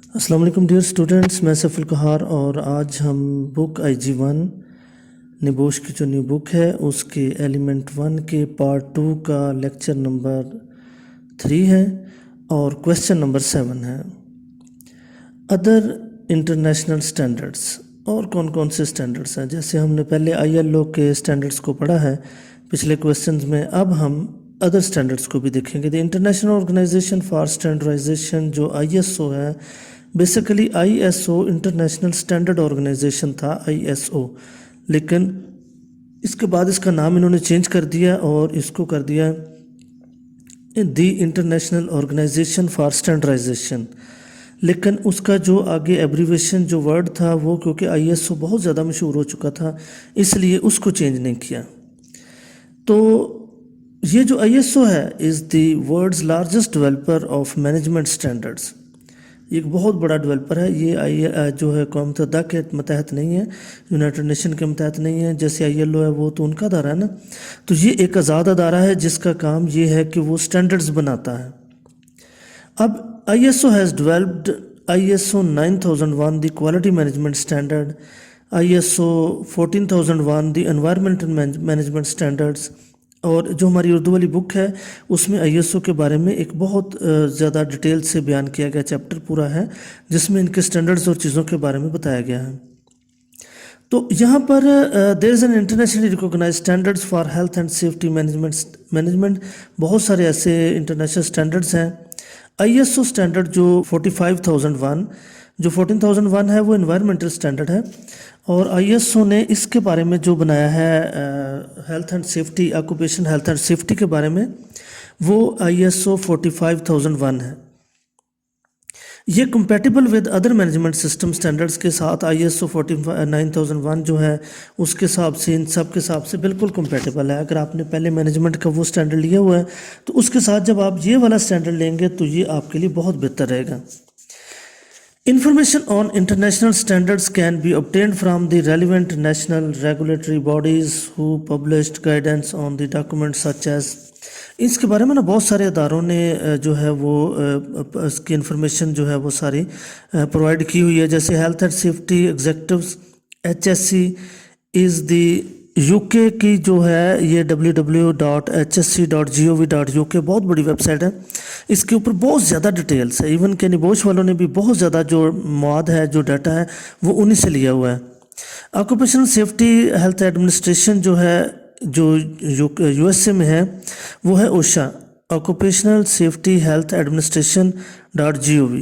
السلام علیکم dear students, میں سیف القہار اور آج ہم بک IG-1 نبوش کی جو نیو بک ہے اس کے ایلیمنٹ 1 کے پارٹ 2 کا لیکچر نمبر 3 ہے اور کویسچن نمبر 7 ہے۔ ادر انٹرنیشنل سٹینڈرڈز، اور کون کون سے سٹینڈرڈز ہیں؟ جیسے ہم نے پہلے ILO کے سٹینڈرڈز کو پڑھا ہے پچھلے کویسچنز میں، اب ہم ادر سٹینڈرڈز کو بھی دیکھیں گے۔ The international organisation for standardisation جو ISO ہے، basically ISO international standard organisation تھا ISO، لیکن اس کے بعد اس کا نام انہوں نے چینج کر دیا اور اس کو کر دیا the international organisation for standardisation, لیکن اس کا جو آگے ایبریویشن جو ورڈ تھا وہ کیونکہ ISO بہت زیادہ مشہور ہو چکا تھا اس لیے اس کو چینج نہیں کیا۔ تو یہ جو ISO ہے is the world's largest developer of management standards, یہ ایک بہت بڑا ڈیولپر ہے۔ یہ جو ہے اقوام متحدہ کے متحد نہیں ہے، یونائٹڈ نیشن کے متحد نہیں ہے، جیسے ILO ہے وہ تو ان کا ادارہ ہے نا، تو یہ ایک آزاد ادارہ ہے جس کا کام یہ ہے کہ وہ سٹینڈرڈز بناتا ہے۔ اب ISO has developed ISO 9001 the quality management standard, ISO 14001 the environmental management standards، اور جو ہماری اردو والی بک ہے اس میں ISO کے بارے میں ایک بہت زیادہ ڈیٹیل سے بیان کیا گیا چیپٹر پورا ہے جس میں ان کے سٹینڈرڈز اور چیزوں کے بارے میں بتایا گیا ہے۔ تو یہاں پر there is an internationally recognise standards for health and safety management, بہت سارے ایسے انٹرنیشنل اسٹینڈرڈز ہیں۔ ISO اسٹینڈرڈ جو 45001 جو 14001 ہے وہ انوائرمنٹل اسٹینڈرڈ ہے، اور ISO نے اس کے بارے میں جو بنایا ہے health and safety, occupation health and safety کے بارے میں، وہ ISO 45001 ہے۔ یہ compatible with other management system standards کے ساتھ ISO 49001 جو ہے اس کے حساب سے، ان سب کے حساب سے بالکل کمپیٹیبل ہے۔ اگر آپ نے پہلے مینجمنٹ کا وہ سٹینڈرڈ لیا ہوا ہے تو اس کے ساتھ جب آپ یہ والا سٹینڈرڈ لیں گے تو یہ آپ کے لیے بہت بہتر رہے گا۔ Information on international standards can be obtained from the relevant national regulatory bodies who published guidance on the documents such as، اس کے بارے میں نا بہت سارے اداروں نے جو ہے وہ اس کی انفارمیشن جو ہے وہ ساری پرووائڈ کی ہوئی ہے، جیسے health and safety executives HSC is the UK کی جو ہے یہ www.hsc.gov.uk بہت بڑی ویب سائٹ ہے، اس کے اوپر بہت زیادہ ڈیٹیلز ہے، ایون کہ نبوش والوں نے بھی بہت زیادہ جو مواد ہے جو ڈیٹا ہے وہ انہی سے لیا ہوا ہے۔ آکوپیشنل سیفٹی ہیلتھ ایڈمنسٹریشن جو ہے جو USA میں ہے وہ ہے OSHA، occupational safety health administration .gov،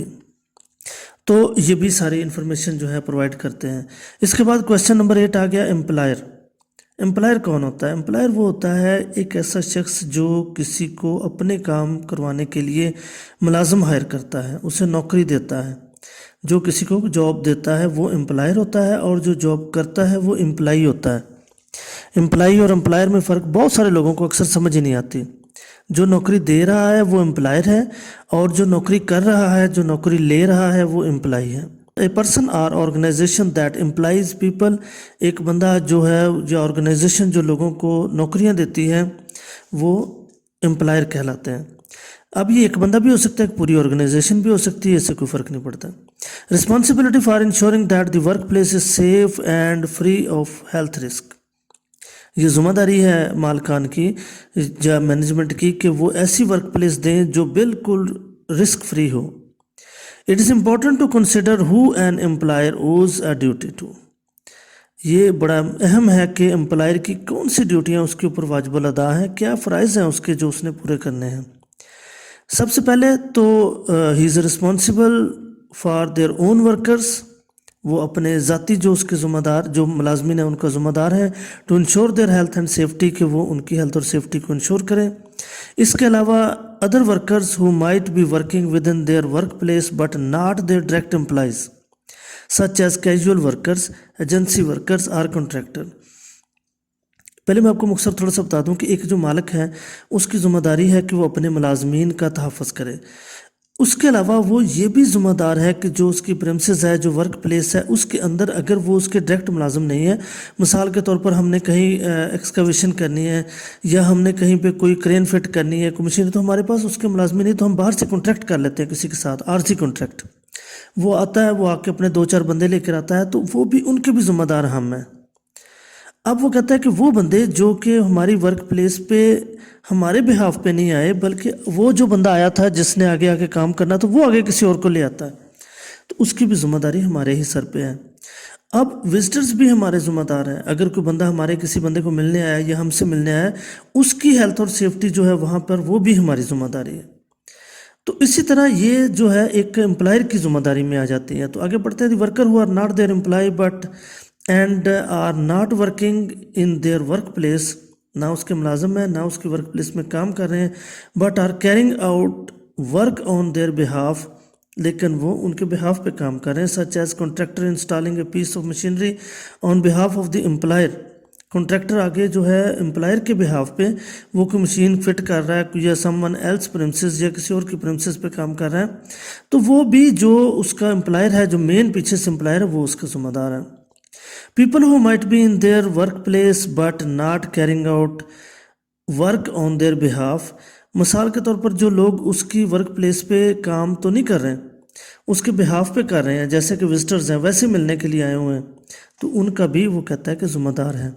تو یہ بھی ساری انفارمیشن جو ہے پرووائڈ کرتے ہیں۔ اس کے بعد کویسچن نمبر 8 آ گیا امپلائر کون ہوتا ہے؟ امپلائر وہ ہوتا ہے ایک ایسا شخص جو کسی کو اپنے کام کروانے کے لیے ملازم ہائر کرتا ہے، اسے نوکری دیتا ہے، جو کسی کو جاب دیتا ہے وہ امپلائر ہوتا ہے، اور جو جاب کرتا ہے وہ امپلائی ہوتا ہے۔ امپلائی اور امپلائر میں فرق بہت سارے لوگوں کو اکثر سمجھ ہی نہیں آتی۔ جو نوکری دے رہا ہے وہ امپلائر ہے، اور جو نوکری کر رہا ہے، جو نوکری لے رہا ہے وہ امپلائی ہے۔ اے پرسن اور آرگنائزیشن دیٹ امپلائز پیپل، ایک بندہ جو ہے جو آرگنائزیشن جو لوگوں کو نوکریاں دیتی ہے وہ امپلائر کہلاتے ہیں۔ اب یہ ایک بندہ بھی ہو سکتا ہے، ایک پوری آرگنائزیشن بھی ہو سکتی ہے، اس سے کوئی فرق نہیں پڑتا۔ Responsibility for ensuring that the workplace is safe and free of health risk, یہ ذمہ داری ہے مالکان کی یا مینجمنٹ کی کہ وہ ایسی ورک پلیس دیں جو بالکل رسک فری ہو۔ It is important to consider who an employer owes a duty to, یہ بڑا اہم ہے کہ امپلائر کی کون سی ڈیوٹیاں اس کے اوپر واجب الادا ہیں، کیا فرائض ہیں اس کے جو اس نے پورے کرنے ہیں۔ سب سے پہلے تو he is responsible for their own workers, وہ اپنے ذاتی جو اس کے ذمہ دار جو ملازمین ہیں ان کا ذمہ دار ہے، to ensure their health and safety, کہ وہ ان کی ہیلتھ اور سیفٹی کو انشور کریں۔ اس کے علاوہ other workers who might be working with in their workplace but not their direct employees such as casual workers, agency workers اور کنٹریکٹر۔ پہلے میں آپ کو مختصر تھوڑا سا بتا دوں کہ ایک جو مالک ہے اس کی ذمہ داری ہے کہ وہ اپنے ملازمین کا تحفظ کرے، اس کے علاوہ وہ یہ بھی ذمہ دار ہے کہ جو اس کی پریمسز ہے، جو ورک پلیس ہے، اس کے اندر اگر وہ اس کے ڈائریکٹ ملازم نہیں ہے، مثال کے طور پر ہم نے کہیں ایکسکیویشن کرنی ہے یا ہم نے کہیں پہ کوئی کرین فٹ کرنی ہے، کوئی مشین، تو ہمارے پاس اس کے ملازمین نہیں، تو ہم باہر سے کانٹریکٹ کر لیتے ہیں کسی کے ساتھ، عارضی کانٹریکٹ۔ وہ آتا ہے، وہ آ کے اپنے 2-4 بندے لے کر آتا ہے، تو وہ بھی ان کے بھی ذمہ دار ہم ہیں۔ اب وہ کہتا ہے کہ وہ بندے جو کہ ہماری ورک پلیس پہ ہمارے بہاف پہ نہیں آئے، بلکہ وہ جو بندہ آیا تھا جس نے آگے آگے کام کرنا، تو وہ آگے کسی اور کو لے آتا ہے، تو اس کی بھی ذمہ داری ہمارے ہی سر پہ ہے۔ اب وزٹرز بھی ہمارے ذمہ دار ہیں۔ اگر کوئی بندہ ہمارے کسی بندے کو ملنے آیا یا ہم سے ملنے آیا، اس کی ہیلتھ اور سیفٹی جو ہے وہاں پر وہ بھی ہماری ذمہ داری ہے۔ تو اسی طرح یہ جو ہے ایک امپلائر کی ذمہ داری میں آ جاتی ہے۔ تو آگے بڑھتے ہیں، the worker who are not their employee but and are not working in their workplace, نہ اس کے ملازم ہیں نہ اس کی ورک پلیس میں کام کر رہے ہیں، but are carrying out work on their behalf, لیکن وہ ان کے بہاف پہ کام کر رہے ہیں، such as contractor installing a piece of machinery on behalf of the employer. Contractor آگے جو ہے امپلائر کے بہاف پہ وہ کوئی مشین فٹ کر رہا ہے یا سم ون ایلس پریمسز یا کسی اور کی پریمسز پہ کام کر رہا ہے، تو وہ بھی جو اس کا امپلائر ہے، جو مین پیچھے سے امپلائر ہے، وہ اس کا ذمہ دار ہے۔ People who might be in their workplace but not carrying out work on their behalf, مثال کے طور پر جو لوگ اس کی ورک پلیس پہ کام تو نہیں کر رہے ہیں، اس کے بہاف پہ کر رہے ہیں، جیسے کہ وزٹرز ہیں ویسے ملنے کے لیے آئے ہوئے ہیں، تو ان کا بھی وہ کہتا ہے کہ ذمہ دار ہے۔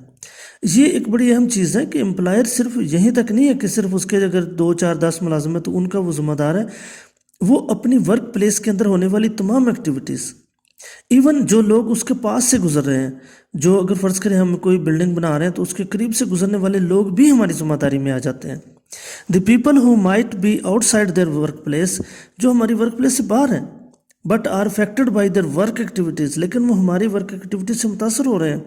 یہ ایک بڑی اہم چیز ہے کہ امپلائر صرف یہیں تک نہیں ہے کہ صرف اس کے اگر 2-4-10 ملازم ہیں تو ان کا وہ ذمہ دار ہے، وہ اپنی ورک پلیس کے اندر ہونے والی تمام ایکٹیویٹیز، ایون جو لوگ اس کے پاس سے گزر رہے ہیں، جو اگر فرض کریں ہم کوئی بلڈنگ بنا رہے ہیں تو اس کے قریب سے گزرنے والے لوگ بھی ہماری ذمہ داری میں آ جاتے ہیں۔ The people who might be outside their workplace, جو ہماری ورک پلیس سے باہر ہیں، but are affected by their work activities, لیکن وہ ہماری ورک ایکٹیویٹیز سے متاثر ہو رہے ہیں،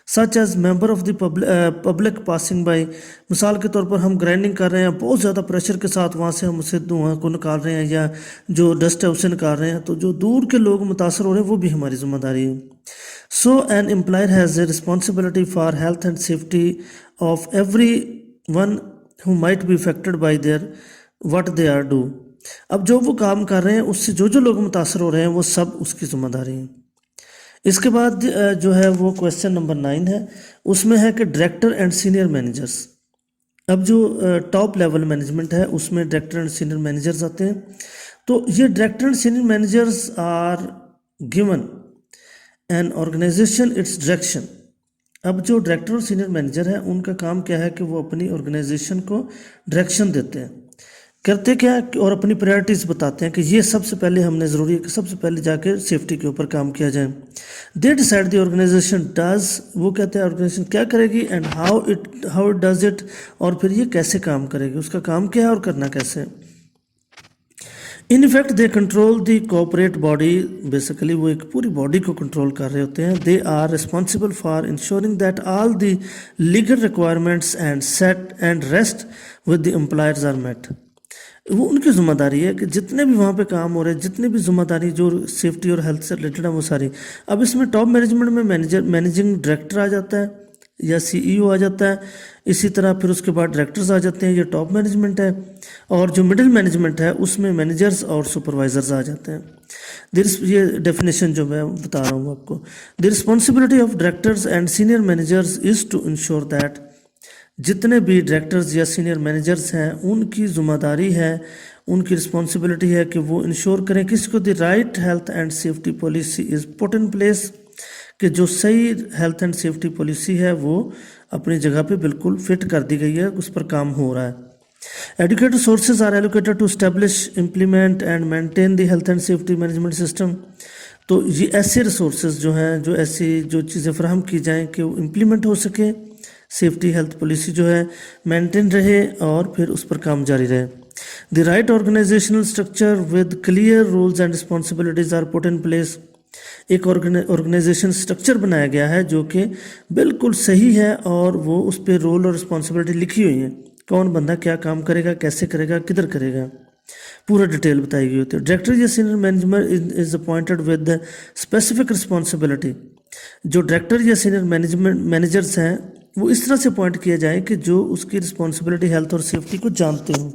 such as member of the public passing by, مثال کے طور پر ہم گرائنڈنگ کر رہے ہیں، بہت زیادہ پریشر کے ساتھ وہاں سے ہم اسے دھواں کو نکال رہے ہیں یا جو ڈسٹ ہے اسے نکال رہے ہیں، تو جو دور کے لوگ متاثر ہو رہے ہیں وہ بھی ہماری ذمہ داری ہے۔ So an employer has a responsibility for health and safety of every one who might be affected by their what they are do۔ اب جو وہ کام کر رہے ہیں اس سے جو لوگ متاثر ہو رہے ہیں وہ سب اس کی ذمہ داری ہیں۔ اس کے بعد جو ہے وہ کویسچن نمبر 9 ہے، اس میں ہے کہ ڈائریکٹر اینڈ سینئر مینیجرز۔ اب جو ٹاپ لیول مینجمنٹ ہے اس میں ڈائریکٹر اینڈ سینئر مینیجرز آتے ہیں، تو یہ director and senior managers are given an organisation its direction. اب جو ڈائریکٹر اور سینئر مینیجر ہیں ان کا کام کیا ہے کہ وہ اپنی آرگنائزیشن کو ڈائریکشن دیتے ہیں، کرتے کیا ہے اور اپنی پرائرٹیز بتاتے ہیں کہ یہ سب سے پہلے ہم نے ضروری ہے کہ سب سے پہلے جا کے سیفٹی کے اوپر کام کیا جائے۔ They decide the organisation does, وہ کہتے ہیں آرگنائزیشن کیا کرے گی، and how it does it, اور پھر یہ کیسے کام کرے گی، اس کا کام کیا ہے اور کرنا کیسے ہے۔ In effect they control the cooperate body, basically وہ ایک پوری باڈی کو کنٹرول کر رہے ہوتے ہیں۔ They are responsible for ensuring that all the legal requirements and set and rest with the employers are met. وہ ان کی ذمہ داری ہے کہ جتنے بھی وہاں پہ کام ہو رہے ہیں، جتنے بھی ذمہ داری جو سیفٹی اور ہیلتھ سے ریلیٹڈ ہیں وہ ساری۔ اب اس میں ٹاپ مینجمنٹ میں مینیجنگ ڈائریکٹر آ جاتا ہے یا سی ای او آ جاتا ہے، اسی طرح پھر اس کے بعد ڈائریکٹرز آ جاتے ہیں، یہ ٹاپ مینجمنٹ ہے، اور جو مڈل مینجمنٹ ہے اس میں مینیجرز اور سپروائزرز آ جاتے ہیں۔ یہ ڈیفینیشن جو میں بتا رہا ہوں آپ کو، the responsibility of directors and senior managers is to ensure that, جتنے بھی ڈائریکٹرز یا سینئر مینیجرز ہیں ان کی ذمہ داری ہے، ان کی رسپانسبلٹی ہے کہ وہ انشور کریں کس کو، دی right health and safety policy is put in place, کہ جو صحیح ہیلتھ اینڈ سیفٹی پالیسی ہے وہ اپنی جگہ پہ بالکل فٹ کر دی گئی ہے، اس پر کام ہو رہا ہے۔ Advocate resources are allocated to establish, implement and maintain the health and safety management system. تو یہ ایسے ریسورسز جو ہیں، جو ایسی جو چیزیں فراہم کی جائیں کہ وہ امپلیمنٹ ہو سکے، سیفٹی ہیلتھ پالیسی جو ہے مینٹین رہے اور پھر اس پر کام جاری رہے۔ The right organisational structure with clear roles and responsibilities are put in place. ایک آرگنائزیشن اسٹرکچر بنایا گیا ہے جو کہ بالکل صحیح ہے اور وہ اس پہ رول اور رسپانسبلٹی لکھی ہوئی ہیں، کون بندہ کیا کام کرے گا، کیسے کرے گا، کدھر کرے گا، پورا ڈیٹیل بتائی گئی ہوتی ہے۔ ڈائریکٹر یا senior management is appointed with specific responsibility. جو ڈائریکٹر یا سینئر مینیجرز ہیں وہ اس طرح سے اپوائنٹ کیا جائے کہ جو اس کی رسپانسبلٹی ہیلتھ اور سیفٹی کو جانتے ہوں۔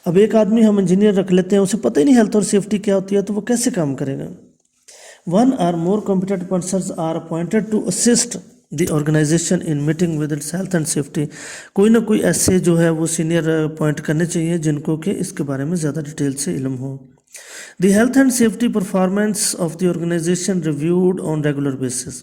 اب ایک آدمی ہم انجینئر رکھ لیتے ہیں، اسے پتہ ہی نہیں ہیلتھ اور سیفٹی کیا ہوتی ہے، تو وہ کیسے کام کرے گا۔ One or more competent persons are appointed to assist the organization in meeting with its health and safety۔ کوئی نہ کوئی ایسے جو ہے وہ سینئر اپوائنٹ کرنے چاہیے جن کو کہ اس کے بارے میں زیادہ ڈیٹیل سے علم ہو۔ The health and safety performance of the organization reviewed on regular basis.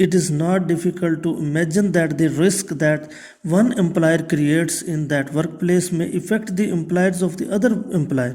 it is not difficult to imagine that the risk that one employer creates in that workplace may affect the employees of the other employer।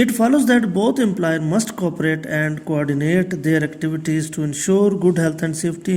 It follows that both employers must cooperate and coordinate their activities to ensure good health and safety।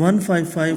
155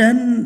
10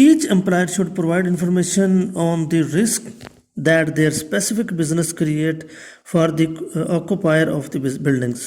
Each employer should provide information on the risk that their specific business create for the occupier of the buildings।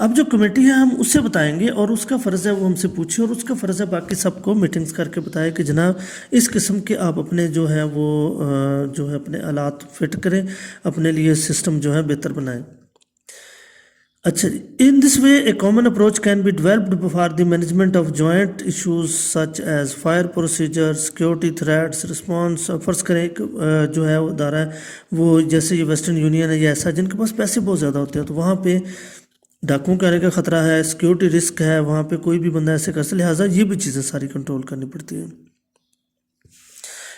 اب جو committee ہے ہم اس سے بتائیں گے اور اس کا فرض ہے وہ ہم سے پوچھے اور اس کا فرض ہے باقی سب کو میٹنگز کر کے بتائے کہ جناب اس قسم کے آپ اپنے جو ہے وہ جو ہے اپنے آلات فٹ کریں، اپنے لیے سسٹم جو ہے بہتر بنائیں۔ اچھا جی، in this way a common approach can be developed for the management of joint issues such as fire procedure, security threats, response. فرض کریں ایک جو ہے وہ ادارہ ہے وہ جیسے یہ ویسٹرن یونین ہے یا ایسا جن کے پاس پیسے بہت زیادہ ہوتے ہیں، تو وہاں پہ ڈاکوں کے آنے کا خطرہ ہے، سیکیورٹی رسک ہے، وہاں پہ کوئی بھی بندہ ایسے کر سکتا، لہٰذا یہ بھی چیزیں ساری کنٹرول کرنی پڑتی ہیں۔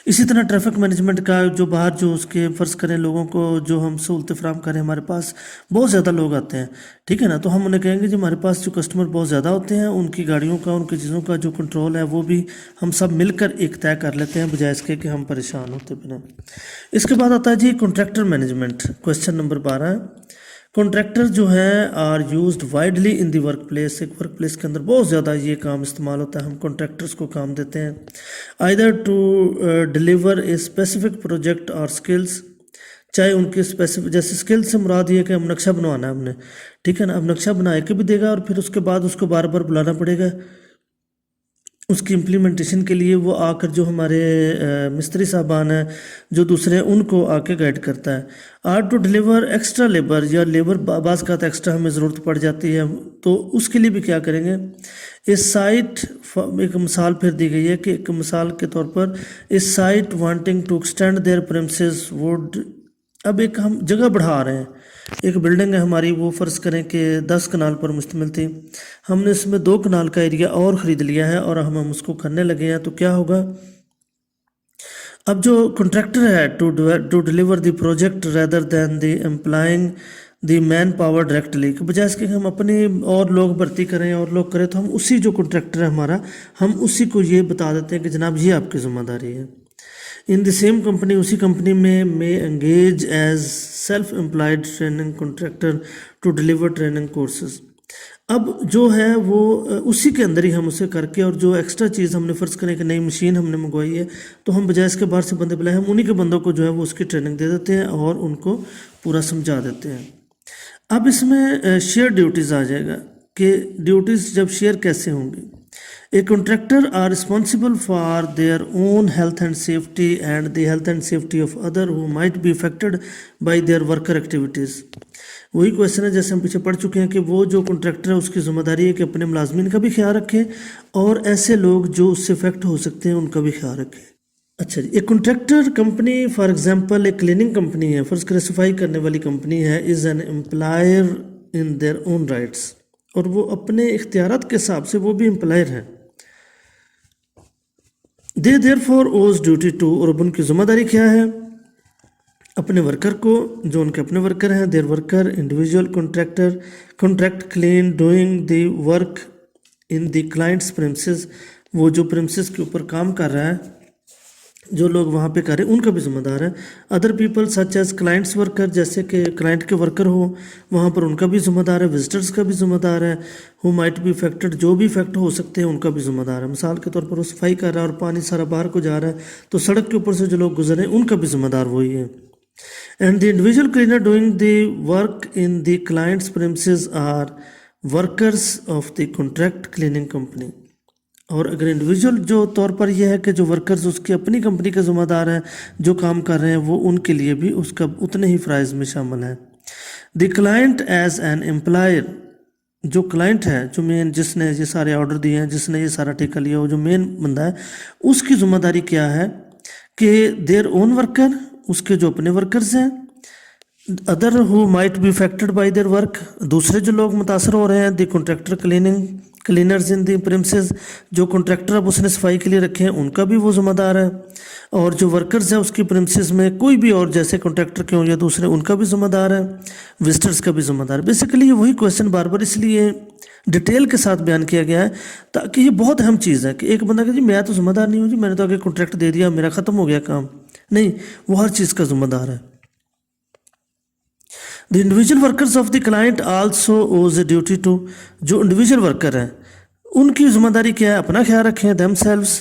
اسی طرح ٹریفک مینجمنٹ کا جو باہر جو اس کے فرض کریں لوگوں کو جو ہم سہولتیں فراہم کریں، ہمارے پاس بہت زیادہ لوگ آتے ہیں، ٹھیک ہے نا، تو ہم انہیں کہیں گے جی ہمارے پاس جو کسٹمر بہت زیادہ ہوتے ہیں ان کی گاڑیوں کا، ان کی چیزوں کا جو کنٹرول ہے وہ بھی ہم سب مل کر ایک طے کر لیتے ہیں بجائے اس کے کہ ہم پریشان ہوتے بنا۔ اس کے بعد آتا ہے جی contractor management, question number 12۔ Contractor جو ہیں are used widely in the workplace, ایک ورک پلیس کے اندر بہت زیادہ یہ کام استعمال ہوتا ہے، ہم کنٹریکٹرز کو کام دیتے ہیں either to deliver a specific project اور اسکلس، چاہے ان کے اسپیسیفک جیسے اسکل سے مراد یہ ہے کہ ہم نقشہ بنوانا ہے ہم نے، ٹھیک ہے نا، اب نقشہ بنا کے بھی دے گا اور پھر اس کے بعد اس کو بار بار بلانا پڑے گا اس کی امپلیمنٹیشن کے لیے، وہ آ کر جو ہمارے مستری صاحبان ہیں جو دوسرے ہیں ان کو آ کے گائیڈ کرتا ہے۔ Or to deliver extra labour, یا لیبر بعض کا ایکسٹرا ہمیں ضرورت پڑ جاتی ہے تو اس کے لیے بھی کیا کریں گے، اس سائٹ ایک مثال پھر دی گئی ہے کہ ایک مثال کے طور پر اس site wanting to extend their premises would, اب ایک ہم جگہ بڑھا رہے ہیں، ایک بلڈنگ ہے ہماری وہ فرض کریں کہ 10 کنال پر مشتمل تھی، ہم نے اس میں 2 کنال کا ایریا اور خرید لیا ہے اور ہم اس کو کرنے لگے ہیں، تو کیا ہوگا، اب جو کنٹریکٹر ہے to deliver the project rather than the employing the manpower directly, کہ بجائے اس کے ہم اپنی اور لوگ بھرتی کریں اور لوگ کریں، تو ہم اسی جو کنٹریکٹر ہے ہمارا ہم اسی کو یہ بتا دیتے ہیں کہ جناب یہ آپ کی ذمہ داری ہے۔ ان دی سیم کمپنی، اسی کمپنی میں engage as self employed training contractor to deliver training courses, اب جو ہے وہ اسی کے اندر ہی ہم اسے کر کے، اور جو ایکسٹرا چیز ہم نے فرض کریں کہ نئی مشین ہم نے منگوائی ہے تو ہم بجائے اس کے باہر سے بندے بلائے، ہم انہی کے بندوں کو جو ہے وہ اس کی ٹریننگ دے دیتے ہیں اور ان کو پورا سمجھا دیتے ہیں۔ اب اس میں شیئر ڈیوٹیز آ جائے گا کہ ڈیوٹیز جب شیئر کیسے ہوں گی، A contractor are responsible for their own health and safety and the health and safety of other who might be affected by their worker activities۔ وہی کویشچن ہے جیسے ہم پیچھے پڑھ چکے ہیں کہ وہ جو کنٹریکٹر ہے اس کی ذمہ داری ہے کہ اپنے ملازمین کا بھی خیال رکھے اور ایسے لوگ جو اس سے افیکٹ ہو سکتے ہیں ان کا بھی خیال رکھے۔ اچھا جی، ایک کنٹریکٹر کمپنی فار ایگزامپل ایک کلیننگ کمپنی ہے، فرض کرے صفائی کرنے والی کمپنی ہے، is an employer in their own rights, اور وہ اپنے اختیارات کے حساب سے وہ بھی امپلائر ہیں۔ دے دیر فور اوز ڈیوٹی ٹو، اور اب ان کی ذمہ داری کیا ہے، اپنے ورکر کو، جو ان کے اپنے ورکر ہیں، their worker individual contract clean doing the work in the clients premises, وہ جو پریمسز کے اوپر کام کر رہا ہے، جو لوگ وہاں پہ کر رہے ہیں ان کا بھی ذمہ دار ہے۔ Other people such as clients worker, جیسے کہ کلائنٹ کے ورکر ہو وہاں پر ان کا بھی ذمہ دار ہے، وزٹرز کا بھی ذمہ دار ہے، ہو مائٹ بی افیکٹڈ، جو بھی افیکٹ ہو سکتے ہیں ان کا بھی ذمہ دار ہے۔ مثال کے طور پر وہ صفائی کر رہا ہے اور پانی سارا باہر کو جا رہا ہے تو سڑک کے اوپر سے جو لوگ گزر رہے ہیں ان کا بھی ذمہ دار وہی ہے۔ And the individual cleaner doing the work in the clients premises are workers of the contract cleaning company, اور اگر انڈیویجول جو طور پر یہ ہے کہ جو ورکرز اس کی اپنی کمپنی کے ذمہ دار ہیں جو کام کر رہے ہیں، وہ ان کے لیے بھی اس کا اتنے ہی فرائض میں شامل ہیں۔ The client as an employer, جو کلائنٹ ہے، جو مین جس نے یہ سارے آرڈر دیے ہیں، جس نے یہ سارا ٹھیکہ لیا، وہ جو مین بندہ ہے، اس کی ذمہ داری کیا ہے کہ دیر اون ورکر، اس کے جو اپنے ورکرز ہیں، other who might be affected by their work, دوسرے جو لوگ متاثر ہو رہے ہیں، the contractor cleaners in the premises, جو کنٹریکٹر اب اس نے صفائی کے لیے رکھے ہیں ان کا بھی وہ ذمہ دار ہے، اور جو ورکرز ہیں اس کی پریمسز میں کوئی بھی اور جیسے کنٹریکٹر کے ہوں یا دوسرے ان کا بھی ذمہ دار ہے، وزٹرز کا بھی ذمہ دار ہے۔ بیسیکلی یہ وہی کویشچن بار بار اس لیے ڈیٹیل کے ساتھ بیان کیا گیا ہے تاکہ یہ بہت اہم چیز ہے کہ ایک بندہ کہ جی میں تو ذمہ دار نہیں ہوں، جی میں نے تو آگے کنٹریکٹ دے دیا میرا ختم ہو گیا کام، نہیں، وہ ہر چیز کا ذمہ دار ہے۔ The individual workers of the client also owes a duty to, جو انڈیویجول ورکر ہیں ان کی ذمہ داری کیا ہے، اپنا خیال رکھیں، them selves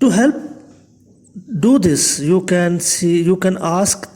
To help do this, you can ask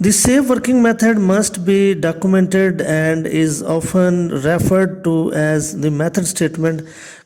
The safe working method must be documented and is often referred to as the method statement।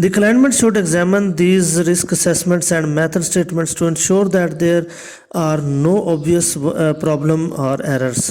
The claimant should examine these risk assessments and method statements to ensure that there are no obvious problem or errors।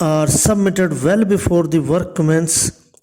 are submitted well before the work commence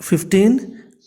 15,